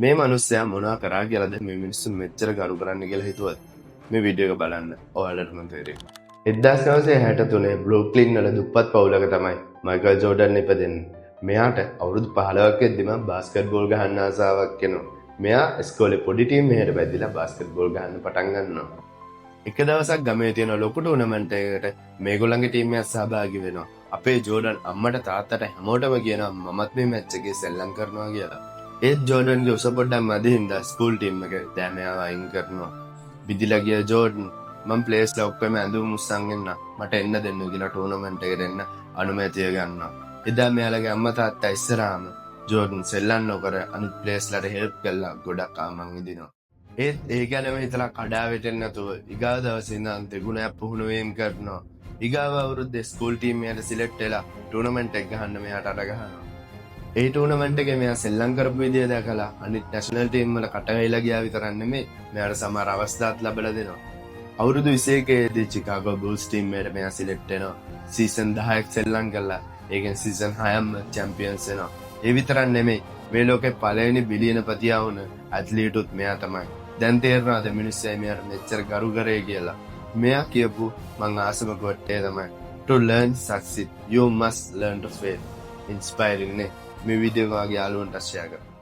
මේ මිනිස්සයා මොනවා කරා කියලාද මේ මිනිස්සු මෙච්චර ගරු කරන්න කියලා හිතුවත් මේ වීඩියෝ එක බලන්න ඔයාලටම තේරෙයි. 1963 බ්‍රූක්ලින් වල දුප්පත් පවුලක තමයි මයිකල් ජෝඩන් ඉපදෙන්නේ. මෙයාට අවුරුදු 15ක් වෙද්දිම බාස්කට් බෝල් ගහන්න ආසාවක් එනවා. මෙයා ඉස්කෝලේ පොඩි ටීම් එකකට බැඳිලා බාස්කට් බෝල් ගහන්න පටන් ගන්නවා. එක දවසක් ගමේ තියෙන ලොකු ටූර්නමන්ට් එකකට මේගොල්ලන්ගේ ටීම් එකක් සහභාගී වෙනවා. අපේ ජෝඩන් අම්මට තාත්තට හැමෝටම කියනවා මමත් මේ මැච් එකේ සෙල්ලම් කරනවා කියලා. ඒත් ජෝඩන්ගේ උස පොඩ්ඩක් මදි හින්දා ස්කූල් ටීම් එක දැන් එයාව අයින් කරනවා. විදිලා ගිය ජෝඩන් මම ප්ලේස්ලා ඔක්කොම ඇඳුම් මුස්සන් එන්න මට එන්න දෙන්න කියලා ටූර්නමන්ට් එකට එන්න අනුමැතිය ගන්නවා. එදා මෙයාලගේ අම්මා තාත්තා ඉස්සරහාම ජෝඩන් සෙල්ලම් නොකර අනිත් ප්ලේස්ලාට හෙල්ප් කළා ගොඩක් ආමන් ඉදිනවා. ඒත් ඒ ගැනම හිතලා කඩා වැටෙන්නේ නැතුව ඊගාව දවසේ ඉඳන් දෙගුණයක් පුහුණු වීම කරනවා. ඊගාව අවුරුද්දේ ස්කූල් ටීම් එකට සිලෙක්ට් වෙලා ටූර්නමන්ට් එක ගහන්න මෙයාට අර ගහනවා. ඒ ටූර්නමන්ට් එකේ මෙයා සෙල්ලම් කරපු විදිය දැකලා අනිත් නැෂනල් ටීම් වල කටගැහිලා ගියා විතරක් නෙමෙයි මෙයාට සමහර අවස්ථාත් ලැබලා දෙනවා. අවුරුදු 21 දී චිකාගෝ බුල්ස් ටීම් එකට මෙයා සිලෙක්ට් වෙනවා. සීසන් 10ක් සෙල්ලම් කළා. ඒකෙන් සීසන් 6ම චැම්පියන්ස් වෙනවා. ඒ විතරක් නෙමෙයි මේ ලෝකේ පළවෙනි බිලියනපතියා වුණ ඇත්ලීටුත් මෙයා තමයි. දැන් තේරෙනවද මිනිස්සුයි මෙයාට මෙච්චර ගරු කරේ කියලා. මෙයා කියපු මං ආසම කොටේ තමයි to learn succeed you must learn to fail. inspiring නේ. මේ වීඩියෝ එක ඔයාගේ යාළුවන්ට ෂෙයා කරන්න.